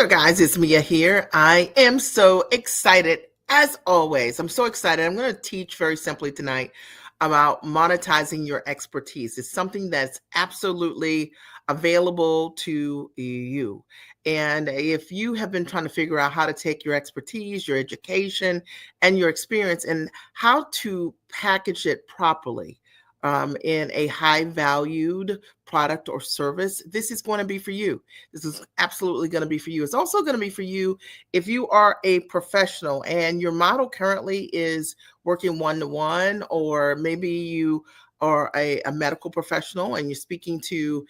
there, guys. It's Mia here. I am so excited, as always. I'm so excited. I'm going to teach very simply tonight about monetizing your expertise. It's something that's absolutely available to you. And if you have been trying to figure out how to take your expertise, your education, and your experience and how to package it properly in a high valued product or service, this is going to be for you. This is absolutely going to be for you. It's also going to be for you if you are a professional and your model currently is working one-to-one, or maybe you are a medical professional and you're speaking to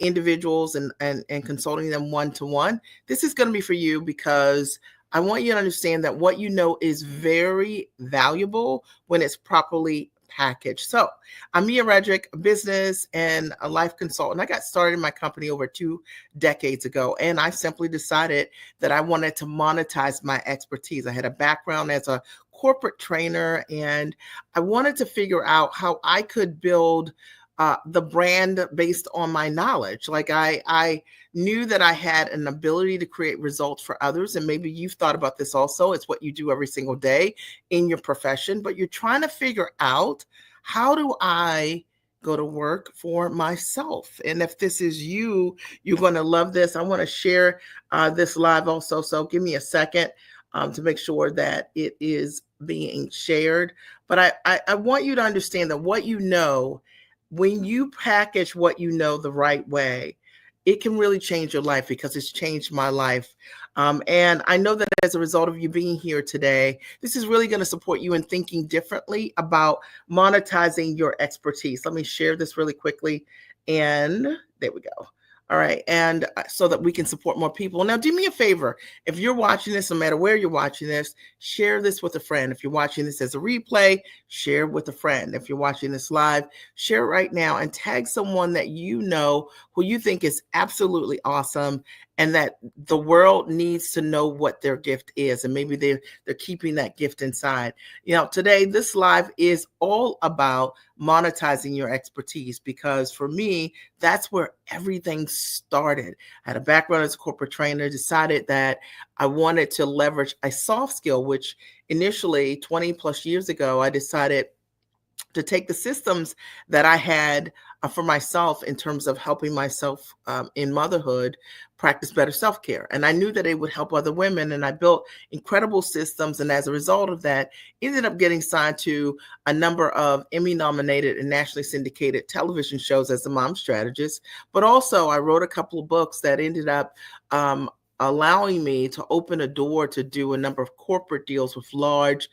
individuals and consulting them one-to-one. This is going to be for you because I want you to understand that what you know is very valuable when it's properly packaged. So I'm Mia Redrick, a business and a life consultant. I got started in my company over 2 decades ago, and I simply decided that I wanted to monetize my expertise. I had a background as a corporate trainer, and I wanted to figure out how I could build the brand based on my knowledge. Like I knew that I had an ability to create results for others. And maybe you've thought about this also. It's what you do every single day in your profession, but you're trying to figure out, how do I go to work for myself? And if this is you, you're going to love this. I want to share this live also. So give me a second to make sure that it is being shared. But I want you to understand that what you know, when you package what you know the right way, it can really change your life, because it's changed my life. And I know that as a result of you being here today, this is really going to support you in thinking differently about monetizing your expertise. Let me share this really quickly. And there we go. All right. And so that we can support more people. Now, do me a favor. If you're watching this, no matter where you're watching this, share this with a friend. If you're watching this as a replay, share with a friend. If you're watching this live, share it right now and tag someone that you know who you think is absolutely awesome and that the world needs to know what their gift is. And maybe they're keeping that gift inside. You know, today, this live is all about monetizing your expertise, because for me, that's where everything started. I had a background as a corporate trainer, decided that I wanted to leverage a soft skill, which initially 20 plus years ago, I decided to take the systems that I had for myself in terms of helping myself in motherhood practice better self-care. And I knew that it would help other women. And I built incredible systems. And as a result of that, ended up getting signed to a number of Emmy-nominated and nationally syndicated television shows as a mom strategist. But also I wrote a couple of books that ended up allowing me to open a door to do a number of corporate deals with large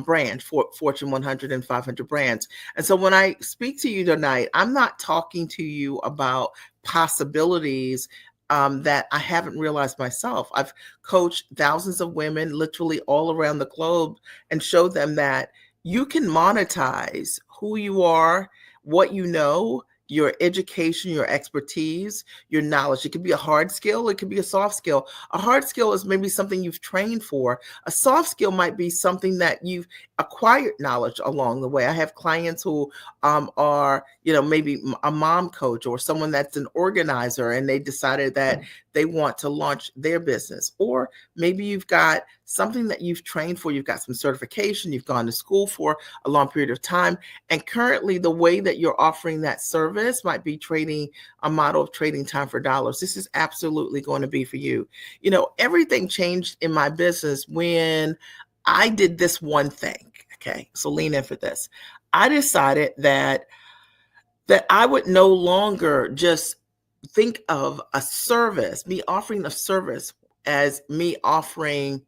brands, Fortune 100 and 500 brands. And so when I speak to you tonight, I'm not talking to you about possibilities that I haven't realized myself. I've coached thousands of women literally all around the globe and showed them that you can monetize who you are, what you know, your education, your expertise, your knowledge. It could be a hard skill. It could be a soft skill. A hard skill is maybe something you've trained for. A soft skill might be something that you've acquired knowledge along the way. I have clients who are, maybe a mom coach or someone that's an organizer, and they decided that they want to launch their business. Or maybe you've got something that you've trained for. You've got some certification. You've gone to school for a long period of time. And currently the way that you're offering that service might be trading a model of trading time for dollars. This is absolutely going to be for you. Everything changed in my business when I did this one thing. Okay. So lean in for this. I decided that I would no longer just think of a service, me offering a service, as me offering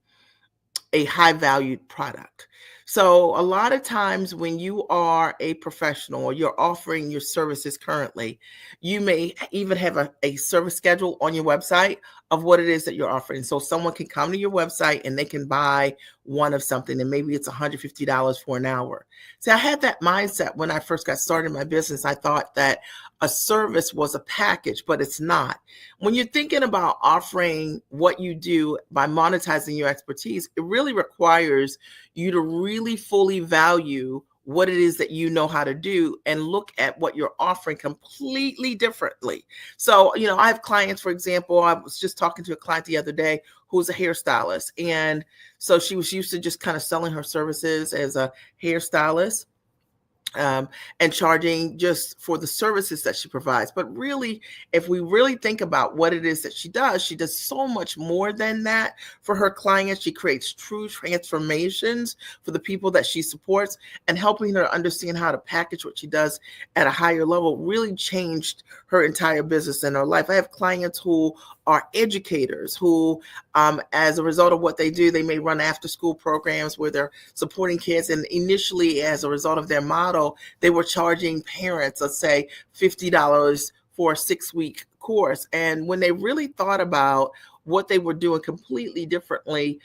a high valued product. So a lot of times when you are a professional or you're offering your services currently, you may even have a service schedule on your website of what it is that you're offering. So someone can come to your website and they can buy one of something, and maybe it's $150 for an hour. See, I had that mindset when I first got started in my business. I thought that a service was a package, but it's not. When you're thinking about offering what you do by monetizing your expertise, it really requires you to really fully value what it is that you know how to do and look at what you're offering completely differently. So, I have clients, for example, I was just talking to a client the other day who's a hairstylist. And so she was used to just kind of selling her services as a hairstylist, and charging just for the services that she provides. But really, if we really think about what it is that she does so much more than that for her clients. She creates true transformations for the people that she supports, and helping her understand how to package what she does at a higher level really changed her entire business and her life. I have clients who are educators who, as a result of what they do, they may run after school programs where they're supporting kids. And initially, as a result of their model, they were charging parents, let's say, $50 for a 6-week course. And when they really thought about what they were doing completely differently,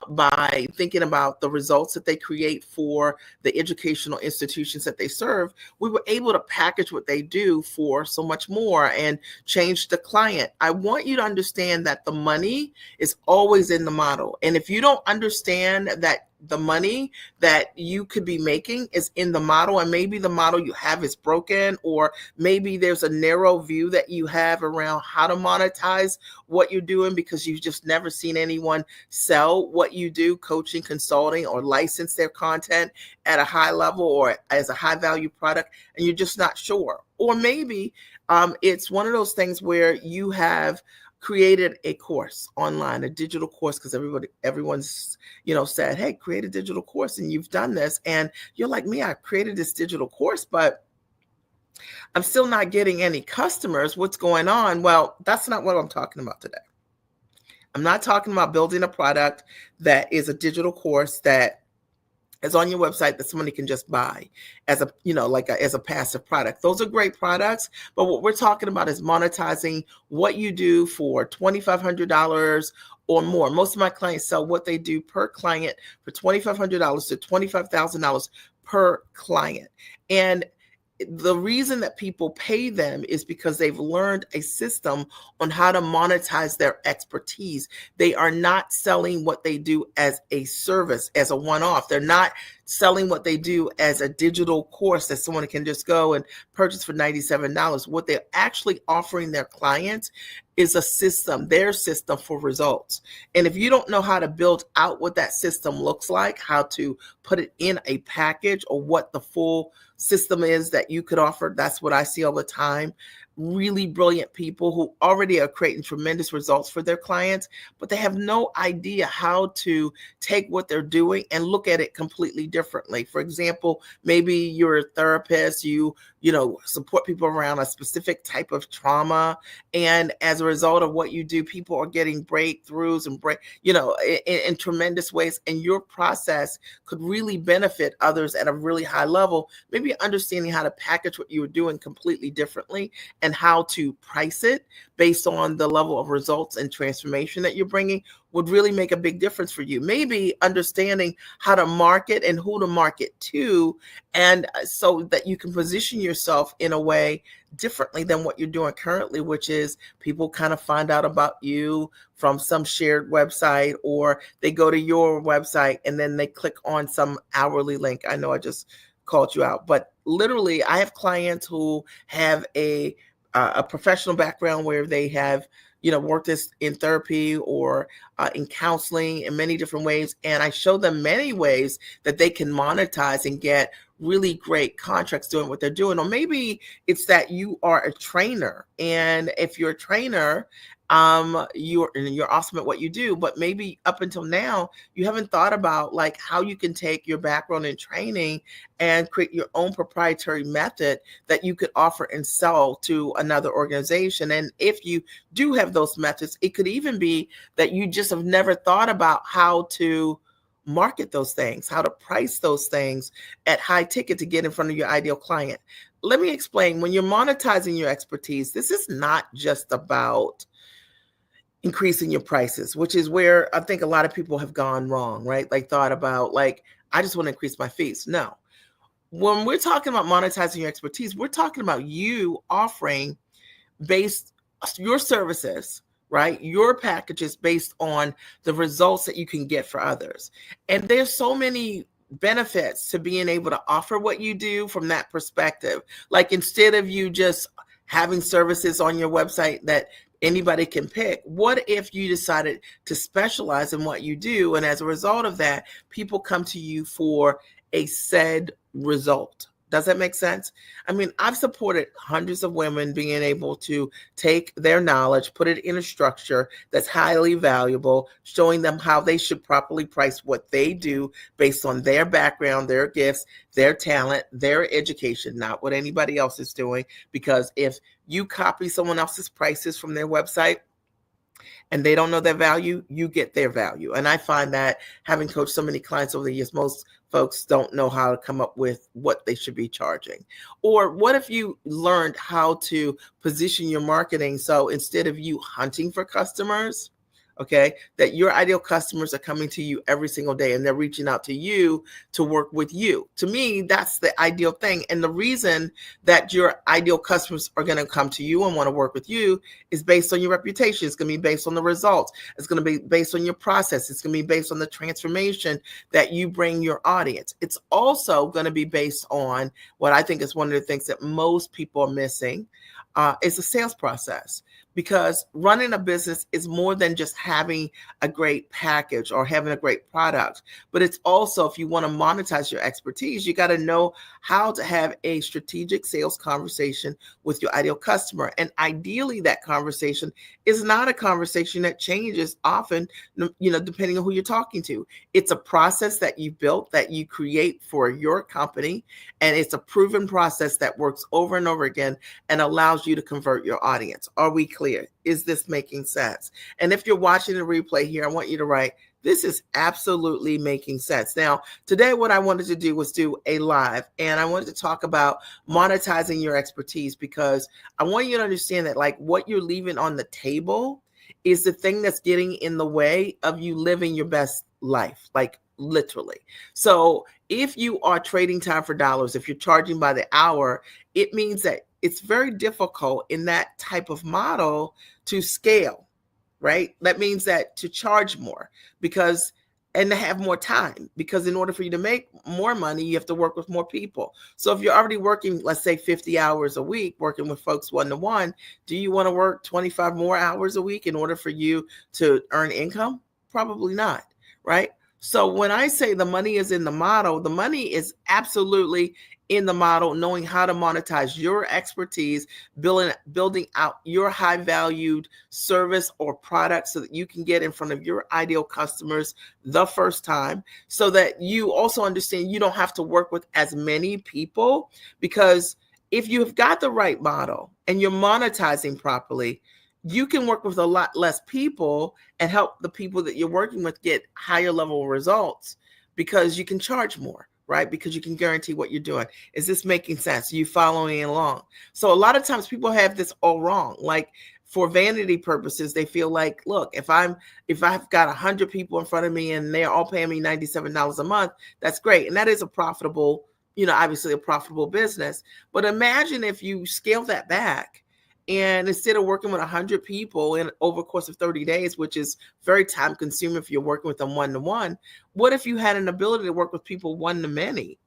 by thinking about the results that they create for the educational institutions that they serve, we were able to package what they do for so much more and change the client. I want you to understand that the money is always in the model. And if you don't understand that the money that you could be making is in the model, and maybe the model you have is broken, or maybe there's a narrow view that you have around how to monetize what you're doing because you've just never seen anyone sell what you do, coaching, consulting, or license their content at a high level or as a high value product, and you're just not sure. Or maybe it's one of those things where you have created a course online, a digital course, because everyone's said, hey, create a digital course, and you've done this, and you're like me, I created this digital course, but I'm still not getting any customers. What's going on? Well, that's not what I'm talking about today. I'm not talking about building a product that is a digital course that is on your website that somebody can just buy as a, as a passive product. Those are great products, but what we're talking about is monetizing what you do for $2,500 or more. Most of my clients sell what they do per client for $2,500 to $25,000 per client. And the reason that people pay them is because they've learned a system on how to monetize their expertise. They are not selling what they do as a service, as a one-off. They're not selling what they do as a digital course that someone can just go and purchase for $97. What they're actually offering their clients is a system, their system for results. And if you don't know how to build out what that system looks like, how to put it in a package, or what the full system is that you could offer, that's what I see all the time. Really brilliant people who already are creating tremendous results for their clients, but they have no idea how to take what they're doing and look at it completely differently. For example, maybe you're a therapist, you support people around a specific type of trauma, and as a result of what you do, people are getting breakthroughs and in tremendous ways, and your process could really benefit others at a really high level. Maybe understanding how to package what you were doing completely differently and how to price it based on the level of results and transformation that you're bringing would really make a big difference for you. Maybe understanding how to market and who to market to, and so that you can position yourself in a way differently than what you're doing currently, which is people kind of find out about you from some shared website, or they go to your website and then they click on some hourly link. I know I just called you out, but literally I have clients who have a professional background where they have worked this in therapy or in counseling in many different ways, and I show them many ways that they can monetize and get really great contracts doing what they're doing. Or maybe it's that you are a trainer, and if you're a trainer, you're awesome at what you do, but maybe up until now you haven't thought about like how you can take your background in training and create your own proprietary method that you could offer and sell to another organization. And if you do have those methods, it could even be that you just have never thought about how to market those things, how to price those things at high ticket to get in front of your ideal client. Let me explain. When you're monetizing your expertise, this is not just about increasing your prices, which is where I think a lot of people have gone wrong, right? Like thought about like, I just want to increase my fees. No. When we're talking about monetizing your expertise, we're talking about you offering based your services, right? Your packages based on the results that you can get for others. And there's so many benefits to being able to offer what you do from that perspective. Like, instead of you just having services on your website that anybody can pick, what if you decided to specialize in what you do? And as a result of that, people come to you for a said result. Does that make sense? I mean, I've supported hundreds of women being able to take their knowledge, put it in a structure that's highly valuable, showing them how they should properly price what they do based on their background, their gifts, their talent, their education, not what anybody else is doing. Because if you copy someone else's prices from their website, and they don't know their value, you get their value. And I find that, having coached so many clients over the years, most folks don't know how to come up with what they should be charging. Or what if you learned how to position your marketing so instead of you hunting for customers, okay, that your ideal customers are coming to you every single day and they're reaching out to you to work with you. To me, that's the ideal thing. And the reason that your ideal customers are going to come to you and want to work with you is based on your reputation. It's going to be based on the results. It's going to be based on your process. It's going to be based on the transformation that you bring your audience. It's also going to be based on what I think is one of the things that most people are missing, is the sales process. Because running a business is more than just having a great package or having a great product, but it's also, if you want to monetize your expertise, you got to know how to have a strategic sales conversation with your ideal customer. And ideally, that conversation is not a conversation that changes often, depending on who you're talking to. It's a process that you built, that you create for your company, and it's a proven process that works over and over again and allows you to convert your audience. Are we clear? Is this making sense? And if you're watching the replay here, I want you to write, this is absolutely making sense. Now, today, what I wanted to do was do a live, and I wanted to talk about monetizing your expertise, because I want you to understand that, like, what you're leaving on the table is the thing that's getting in the way of you living your best life, like literally. So if you are trading time for dollars, if you're charging by the hour, it means that it's very difficult in that type of model to scale, right? That means that to charge more and to have more time, because in order for you to make more money, you have to work with more people. So if you're already working, let's say 50 hours a week, working with folks one-to-one, do you want to work 25 more hours a week in order for you to earn income? Probably not, right? So when I say the money is in the model, the money is absolutely in the model, knowing how to monetize your expertise, building out your high valued service or product so that you can get in front of your ideal customers the first time, so that you also understand you don't have to work with as many people. Because if you've got the right model and you're monetizing properly, you can work with a lot less people and help the people that you're working with get higher level results, because you can charge more, right? Because you can guarantee what you're doing. Is this making sense? Are you following along? So a lot of times people have this all wrong. Like, for vanity purposes, they feel like, look, if I've got 100 people in front of me and they're all paying me $97 a month, that's great. And that is a profitable, obviously a profitable business. But imagine if you scale that back, and instead of working with 100 people in over the course of 30 days, which is very time consuming if you're working with them one-to-one, what if you had an ability to work with people one-to-many?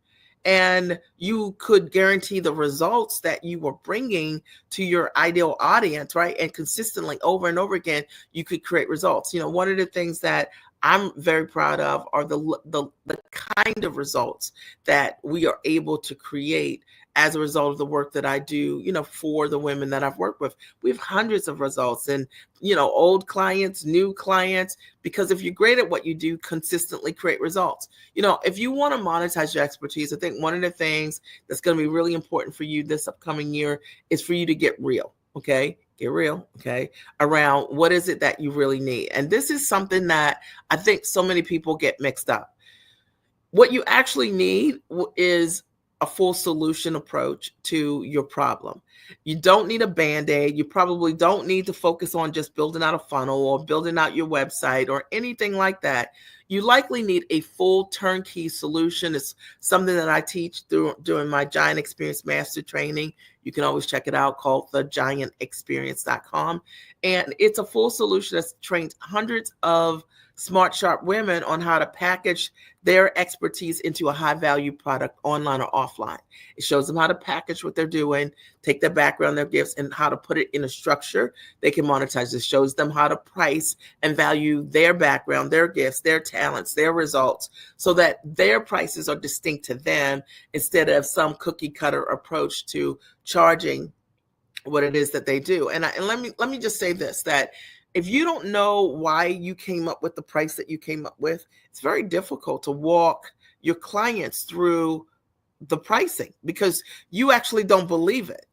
And you could guarantee the results that you were bringing to your ideal audience, right? And consistently over and over again, you could create results. One of the things that I'm very proud of are the kind of results that we are able to create as a result of the work that I do, for the women that I've worked with. We have hundreds of results, and, old clients, new clients, because if you're great at what you do, consistently create results. If you want to monetize your expertise, I think one of the things that's going to be really important for you this upcoming year is for you to get real. Okay. Get real. Okay. Around what is it that you really need. And this is something that I think so many people get mixed up. What you actually need is a full solution approach to your problem. You don't need a Band-Aid. You probably don't need to focus on just building out a funnel or building out your website or anything like that. You likely need a full turnkey solution. It's something that I teach during my Giant Experience Master Training. You can always check it out, called thegiantexperience.com. And it's a full solution that's trained hundreds of smart, sharp women on how to package their expertise into a high value product online or offline. It shows them how to package what they're doing, take their background, their gifts, and how to put it in a structure they can monetize. It shows them how to price and value their background, their gifts, their talents, their results, so that their prices are distinct to them instead of some cookie cutter approach to charging what it is that they do. And let me just say this, that if you don't know why you came up with the price that you came up with, it's very difficult to walk your clients through the pricing because you actually don't believe it.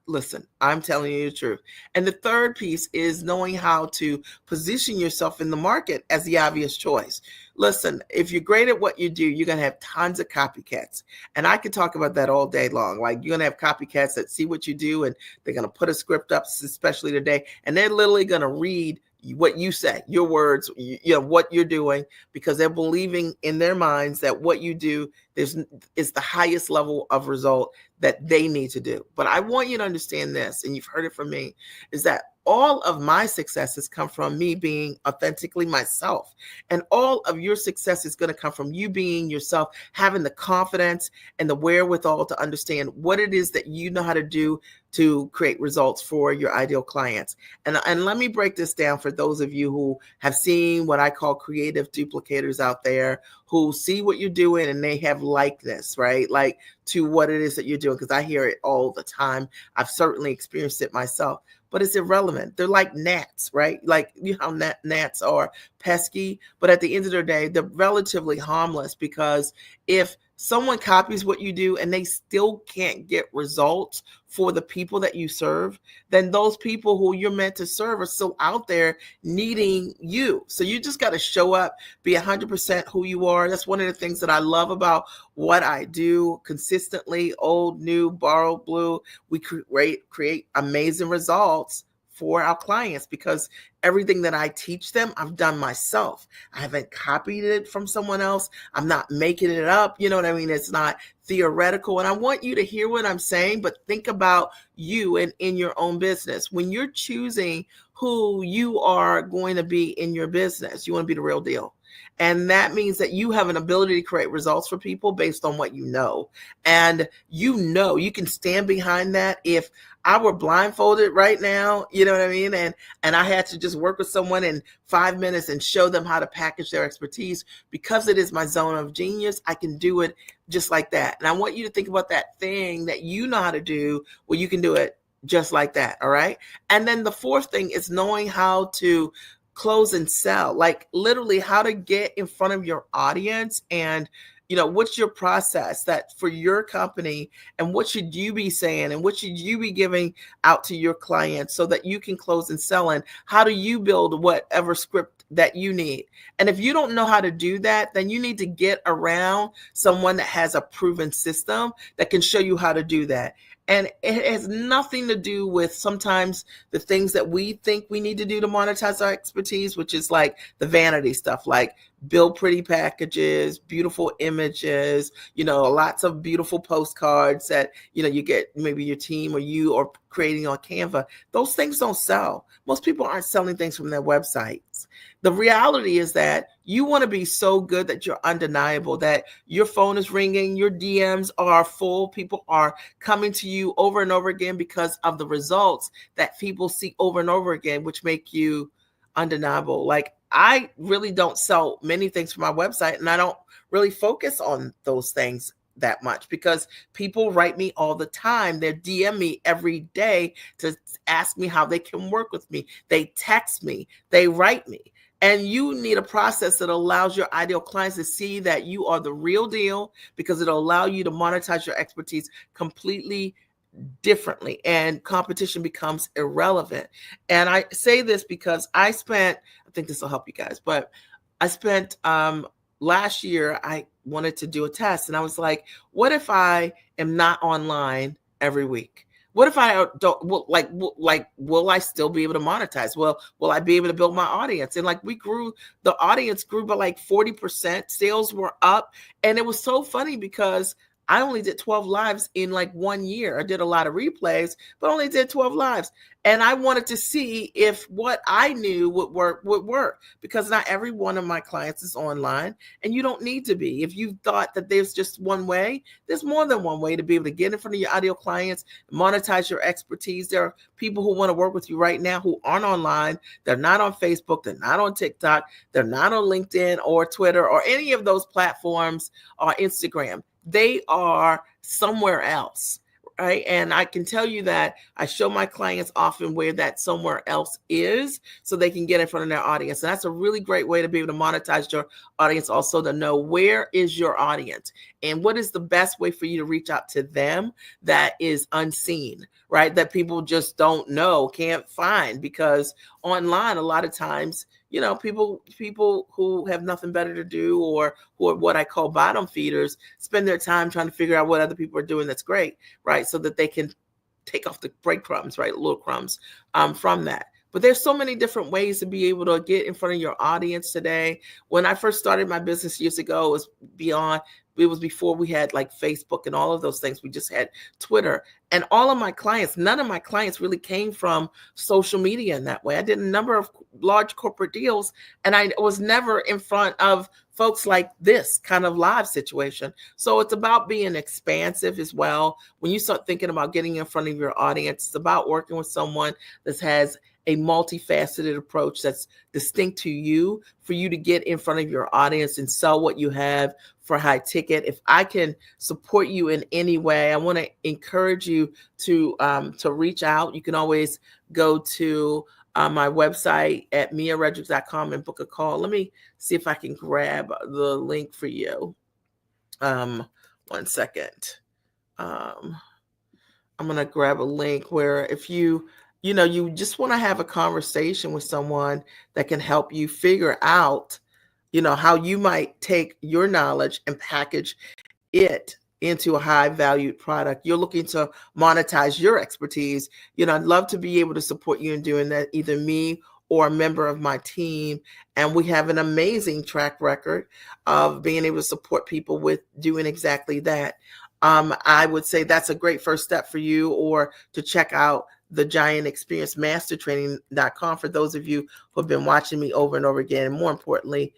Listen, I'm telling you the truth. And the third piece is knowing how to position yourself in the market as the obvious choice. Listen, if you're great at what you do, you're going to have tons of copycats. And I could talk about that all day long. Like, you're going to have copycats that see what you do and they're going to put a script up, especially today, and they're literally going to read what you say, your words, what you're doing, because they're believing in their minds that what you do is the highest level of result that they need to do. But I want you to understand this, and you've heard it from me, is that all of my successes come from me being authentically myself. And all of your success is going to come from you being yourself, having the confidence and the wherewithal to understand what it is that you know how to do to create results for your ideal clients. And let me break this down for those of you who have seen what I call creative duplicators out there, who see what you're doing and they have likeness, right? Like, to what it is that you're doing, because I hear it all the time. I've certainly experienced it myself. But it's irrelevant. They're like gnats, right? Like, you know how gnats are pesky, but at the end of the day, they're relatively harmless, because if someone copies what you do and they still can't get results for the people that you serve, then those people who you're meant to serve are still out there needing you. So you just got to show up, be 100% who you are. That's one of the things that I love about what I do consistently. Old, new, borrowed, blue. We create amazing results for our clients, because everything that I teach them, I've done myself. I haven't copied it from someone else. I'm not making it up. You know what I mean? It's not theoretical. And I want you to hear what I'm saying, but think about you and in your own business. When you're choosing who you are going to be in your business, you want to be the real deal. And that means that you have an ability to create results for people based on what you know. And you can stand behind that. If I were blindfolded right now, you know what I mean? And I had to just work with someone in 5 minutes and show them how to package their expertise, because it is my zone of genius, I can do it just like that. And I want you to think about that thing that you know how to do, where you can do it just like that. All right. And then the fourth thing is knowing how to close and sell, like literally how to get in front of your audience, and what's your process that for your company, and what should you be saying, and what should you be giving out to your clients so that you can close and sell, and how do you build whatever script that you need. And if you don't know how to do that, then you need to get around someone that has a proven system that can show you how to do that. And it has nothing to do with sometimes the things that we think we need to do to monetize our expertise, which is like the vanity stuff, like build pretty packages, beautiful images, lots of beautiful postcards that, you get maybe your team or you are creating on Canva. Those things don't sell. Most people aren't selling things from their websites. The reality is that you want to be so good that you're undeniable, that your phone is ringing, your DMs are full, people are coming to you over and over again because of the results that people see over and over again, which make you undeniable. Like, I really don't sell many things from my website, and I don't really focus on those things that much, because people write me all the time. They DM me every day to ask me how they can work with me. They text me, they write me. And you need a process that allows your ideal clients to see that you are the real deal, because it'll allow you to monetize your expertise completely differently, and competition becomes irrelevant. And I say this because I think this will help you guys, but I spent last year, I wanted to do a test, and I was like, what if I am not online every week? What if I don't, will I still be able to monetize? Well, will I be able to build my audience? And the audience grew by like 40%, sales were up. And it was so funny because I only did 12 lives in like 1 year. I did a lot of replays, but only did 12 lives. And I wanted to see if what I knew would work, because not every one of my clients is online, and you don't need to be. If you thought that there's just one way, there's more than one way to be able to get in front of your ideal clients, monetize your expertise. There are people who want to work with you right now who aren't online. They're not on Facebook. They're not on TikTok. They're not on LinkedIn or Twitter or any of those platforms or Instagram. They are somewhere else, right? And I can tell you that I show my clients often where that somewhere else is so they can get in front of their audience. And that's a really great way to be able to monetize your audience, also to know where is your audience and what is the best way for you to reach out to them that is unseen, right? That people just don't know, can't find, because online, a lot of times, people who have nothing better to do, or who are what I call bottom feeders, spend their time trying to figure out what other people are doing that's great, right? So that they can take off the breadcrumbs, right? Little crumbs from that. But there's so many different ways to be able to get in front of your audience today. When I first started my business years ago, it was before we had like Facebook and all of those things. We just had Twitter. And none of my clients really came from social media in that way. I did a number of large corporate deals, and I was never in front of folks like this kind of live situation. So it's about being expansive as well. When you start thinking about getting in front of your audience, it's about working with someone that has a multifaceted approach that's distinct to you, for you to get in front of your audience and sell what you have for high ticket. If I can support you in any way, I want to encourage you to reach out. You can always go to my website at miaredricks.com and book a call. Let me see if I can grab the link for you. 1 second. I'm going to grab a link where if you just want to have a conversation with someone that can help you figure out, how you might take your knowledge and package it into a high valued product. You're looking to monetize your expertise. I'd love to be able to support you in doing that, either me or a member of my team. And we have an amazing track record of being able to support people with doing exactly that. I would say that's a great first step for you, or to check out the Giant Experience Mastertraining.com for those of you who have been watching me over and over again, and more importantly,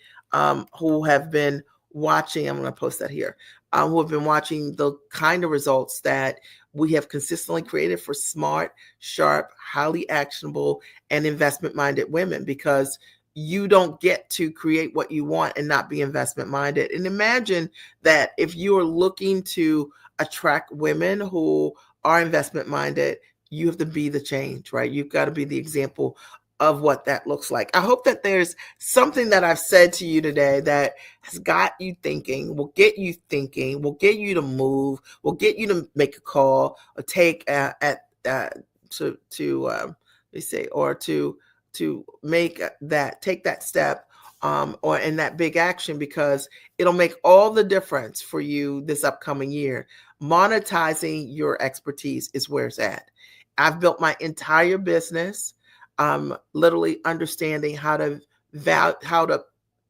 who have been watching, I'm going to post that here, who have been watching the kind of results that we have consistently created for smart, sharp, highly actionable, and investment-minded women, because you don't get to create what you want and not be investment-minded. And imagine that if you are looking to attract women who are investment-minded, you have to be the change, right? You've got to be the example of what that looks like. I hope that there's something that I've said to you today that has got you thinking, will get you thinking, will get you to move, will get you to make a call, or take take that step, or in that big action, because it'll make all the difference for you this upcoming year. Monetizing your expertise is where it's at. I've built my entire business literally understanding how to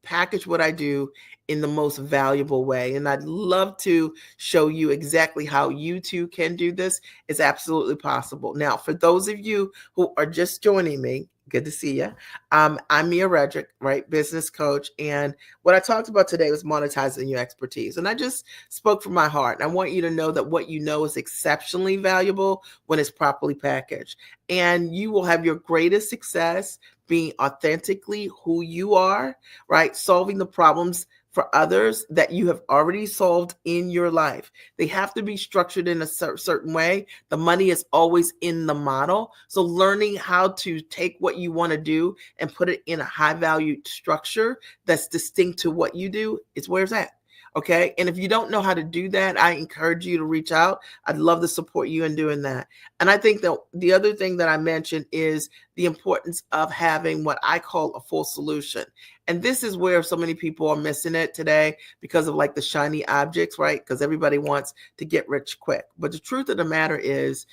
package what I do in the most valuable way. And I'd love to show you exactly how you too can do this. It's absolutely possible. Now, for those of you who are just joining me, good to see you. I'm Mia Redrick, right? Business coach. And what I talked about today was monetizing your expertise. And I just spoke from my heart. And I want you to know that what you know is exceptionally valuable when it's properly packaged. And you will have your greatest success being authentically who you are, right? Solving the problems for others that you have already solved in your life. They have to be structured in a certain way. The money is always in the model. So learning how to take what you want to do and put it in a high value structure that's distinct to what you do is where it's at. Okay. And if you don't know how to do that, I encourage you to reach out. I'd love to support you in doing that. And I think that the other thing that I mentioned is the importance of having what I call a full solution. And this is where so many people are missing it today because of like the shiny objects, right? Because everybody wants to get rich quick. But the truth of the matter is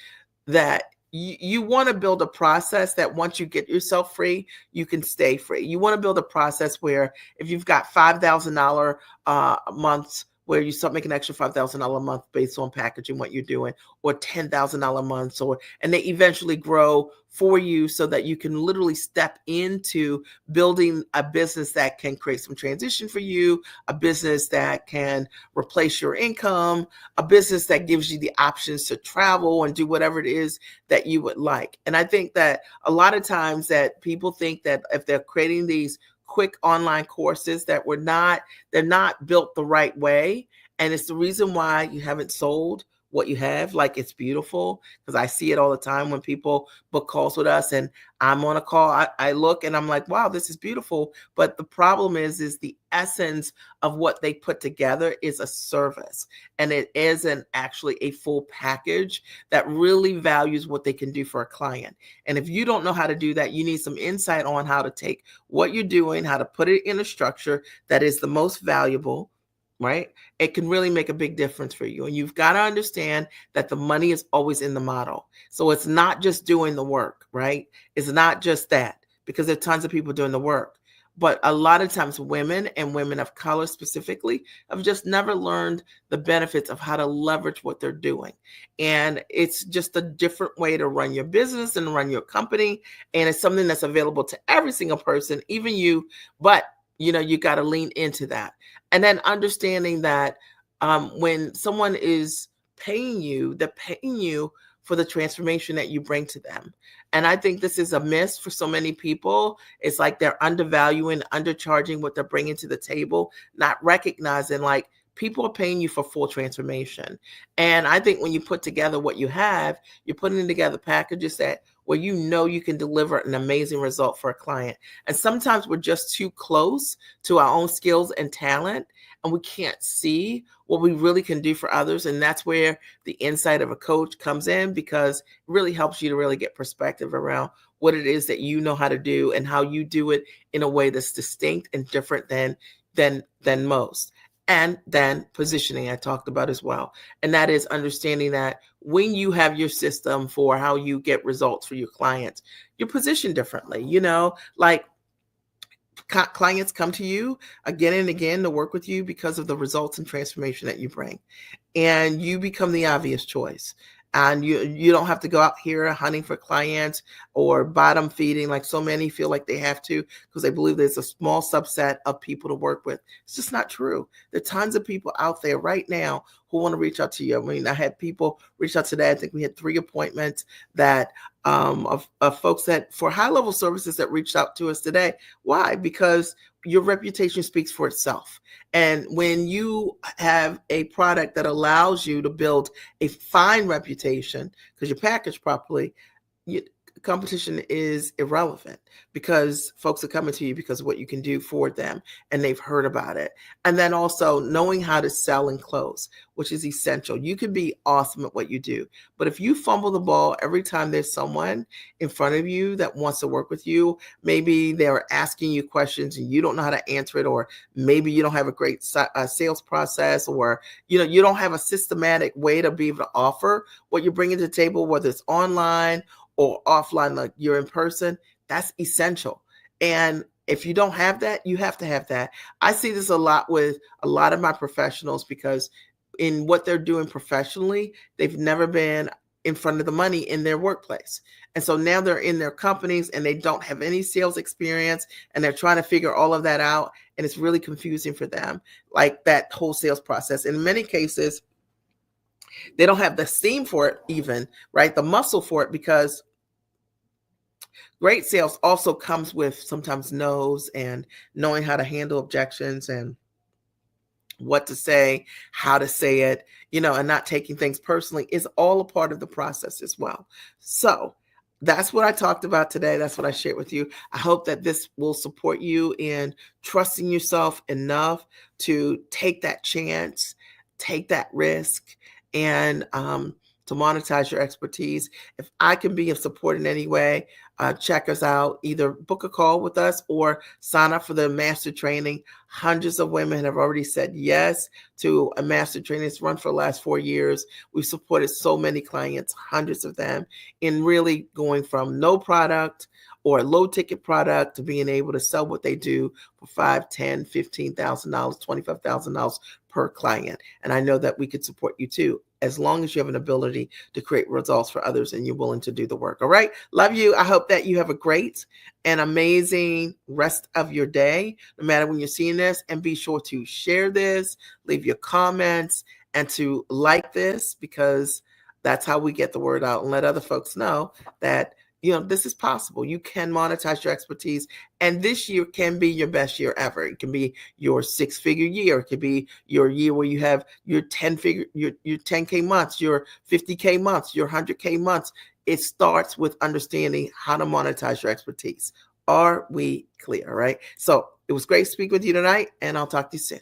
that you want to build a process that once you get yourself free, you can stay free. You want to build a process where if you've got $5,000 months where you start making an extra $5,000 a month based on packaging what you're doing, or $10,000 a month, and they eventually grow for you so that you can literally step into building a business that can create some transition for you, a business that can replace your income, a business that gives you the options to travel and do whatever it is that you would like. And I think that a lot of times that people think that if they're creating these quick online courses that they're not built the right way. And it's the reason why you haven't sold what you have. Like, it's beautiful, because I see it all the time when people book calls with us and I'm on a call. I look and I'm like, wow, this is beautiful. But the problem is the essence of what they put together is a service, and it isn't actually a full package that really values what they can do for a client. And if you don't know how to do that, you need some insight on how to take what you're doing, how to put it in a structure that is the most valuable, right? It can really make a big difference for you. And you've got to understand that the money is always in the model. So it's not just doing the work, right? It's not just that, because there are tons of people doing the work. But a lot of times women, and women of color specifically, have just never learned the benefits of how to leverage what they're doing. And it's just a different way to run your business and run your company. And it's something that's available to every single person, even you. But you got to lean into that. And then understanding that when someone is paying you, they're paying you for the transformation that you bring to them. And I think this is a miss for so many people. It's like they're undervaluing, undercharging what they're bringing to the table, not recognizing like people are paying you for full transformation. And I think when you put together what you have, you're putting together packages that where you can deliver an amazing result for a client. And sometimes we're just too close to our own skills and talent, and we can't see what we really can do for others. And that's where the insight of a coach comes in, because it really helps you to really get perspective around what it is that you know how to do and how you do it in a way that's distinct and different than most. And then positioning, I talked about as well. And that is understanding that when you have your system for how you get results for your clients, you're positioned differently. Like, clients come to you again and again to work with you because of the results and transformation that you bring. And you become the obvious choice. And you don't have to go out here hunting for clients or bottom feeding like so many feel like they have to, because they believe there's a small subset of people to work with. It's just not true. There are tons of people out there right now who want to reach out to you. I mean, I had people reach out today. I think we had 3 appointments that of folks that for high-level services that reached out to us today. Why? Because your reputation speaks for itself. And when you have a product that allows you to build a fine reputation because you package properly, competition is irrelevant, because folks are coming to you because of what you can do for them, and they've heard about it. And then also knowing how to sell and close, which is essential. You can be awesome at what you do, but if you fumble the ball every time there's someone in front of you that wants to work with you, maybe they're asking you questions and you don't know how to answer it, or maybe you don't have a great sales process, or you don't have a systematic way to be able to offer what you're bringing to the table, whether it's online or offline, like you're in person, that's essential. And if you don't have that, you have to have that. I see this a lot with a lot of my professionals, because in what they're doing professionally, they've never been in front of the money in their workplace. And so now they're in their companies and they don't have any sales experience, and they're trying to figure all of that out. And it's really confusing for them, like that whole sales process. In many cases, they don't have the steam for it even, right? The muscle for it, because great sales also comes with sometimes no's, and knowing how to handle objections and what to say, how to say it, and not taking things personally is all a part of the process as well. So that's what I talked about today. That's what I shared with you. I hope that this will support you in trusting yourself enough to take that chance, take that risk, and to monetize your expertise. If I can be of support in any way, check us out. Either book a call with us or sign up for the master training. Hundreds of women have already said yes to a master training. It's run for the last 4 years. We've supported so many clients, hundreds of them, in really going from no product or a low ticket product to being able to sell what they do for $5, $10, $15,000, $25,000 per client. And I know that we could support you too, as long as you have an ability to create results for others and you're willing to do the work. All right. Love you. I hope that you have a great and amazing rest of your day, no matter when you're seeing this. And be sure to share this, leave your comments, and to like this, because that's how we get the word out and let other folks know that, this is possible. You can monetize your expertise. And this year can be your best year ever. It can be your 6-figure year. It could be your year where you have your 10K months, your 50K months, your 100K months. It starts with understanding how to monetize your expertise. Are we clear? All right. So it was great speaking with you tonight, and I'll talk to you soon.